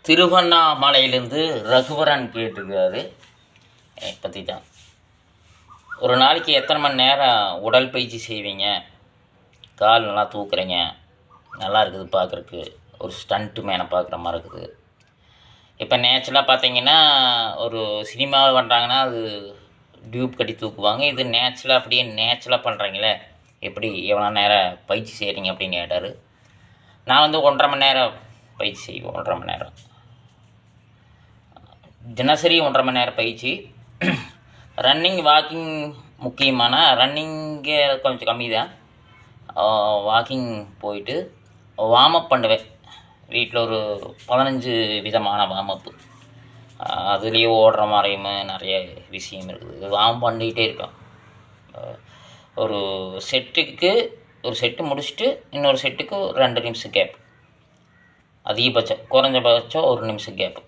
திருவண்ணாமலையிலேருந்து ரகுவரன் கேட்டிருக்காரு. பற்றி தான். ஒரு நாளைக்கு எத்தனை மணி நேரம் உடற்பயிற்சி செய்வீங்க? கால் நல்லா தூக்குறீங்க, நல்லா இருக்குது பார்க்குறக்கு, ஒரு ஸ்டண்ட்டு மேனை பார்க்குற மாதிரி இருக்குது. இப்போ நேச்சுரலாக பார்த்தீங்கன்னா ஒரு சினிமாவில் பண்ணுறாங்கன்னா அது டியூப் கட்டி தூக்குவாங்க. இது நேச்சுரலாக அப்படியே நேச்சுரலாக பண்ணுறீங்களே, எப்படி எவ்வளோ நேரம் பயிற்சி செய்கிறீங்க அப்படின்னு கேட்டார். நான் வந்து 1.5 மணி நேரம் பயிற்சி செய்வேன். 1.5 மணி நேரம் தினசரி 1.5 மணி நேரம் பயிற்சி. ரன்னிங் வாக்கிங் முக்கியமான ரன்னிங்கே கொஞ்சம் கம்மி தான். வாக்கிங் போயிட்டு வார்ம் அப் பண்ணுவேன். வீட்டில் ஒரு 15 விதமான வார்ம் அப்பு. அதுலேயே ஓடுற மாதிரியும் நிறைய விஷயம் இருக்குது. வார்ம் பண்ணிக்கிட்டே இருப்பேன். ஒரு செட்டு முடிச்சுட்டு இன்னொரு செட்டுக்கு 2 நிமிஷம் கேப், அதிகபட்சம். குறைஞ்சபட்சம் 1 நிமிஷம் கேப்பு.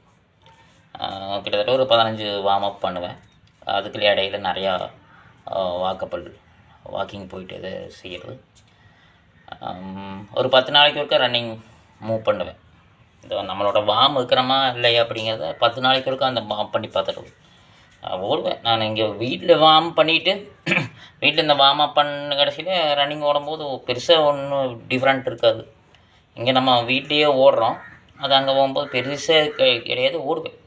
கிட்டத்தட்ட ஒரு 15 வார்ம் அப் பண்ணுவேன். அதுக்குள்ள இடையில நிறையா வாக்கிங் போயிட்டு இதை செய்கிறது. ஒரு 10 நாளைக்கு ஒருக்கா ரன்னிங் மூவ் பண்ணுவேன். இந்த நம்மளோட வார்ம் இருக்கிறோமா இல்லையா அப்படிங்கிறத 10 நாளைக்கு ஒருக்கா அந்த வார்ம் பண்ணி பார்த்துட்டு ஓடுவேன். நான் இங்கே வீட்டில் வார்ம் பண்ணிவிட்டு வீட்டில் இந்த வார்ம் அப் பண்ண கடைசியில் ரன்னிங் ஓடும்போது பெருசாக ஒன்றும் டிஃப்ரெண்ட் இருக்காது. இங்கே நம்ம வீட்லேயே ஓடுறோம், அது அங்கே போகும்போது பெருசாக கிடையாது. ஓடுவேன்.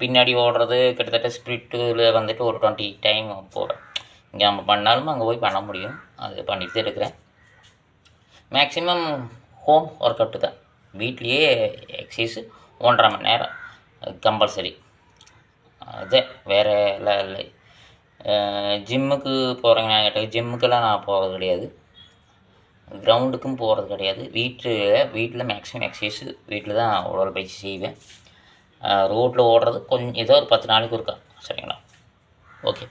பின்னாடி ஓடுறது கிட்டத்தட்ட ஸ்ப்ரிட்டில் வந்துட்டு ஒரு 20 டைம் போவேன். இங்கே நம்ம பண்ணாலும் அங்கே போய் பண்ண முடியும். அது பண்ணிட்டு தான் இருக்கிறேன். மேக்ஸிமம் ஹோம் ஒர்க் அவுட்டு தான். வீட்லேயே எக்ஸசைஸு 1.5 மணி நேரம் கம்பல்சரி. அதே வேறு எல்லாம் இல்லை. ஜிம்முக்கு போகிறேங்கன்னா கேட்டால் ஜிம்முக்கெல்லாம் நான் போகிறது கிடையாது. கிரவுண்டுக்கும் போகிறது கிடையாது. வீட்டில் மேக்ஸிமம் எக்ஸசைஸு வீட்டில் தான் உடற்பயிற்சி செய்வேன். ரோட்டில் ஓடுறது கொஞ்சம் ஏதோ ஒரு 10 நாளைக்கு ஒருக்கா. சரிங்களா? ஓகே.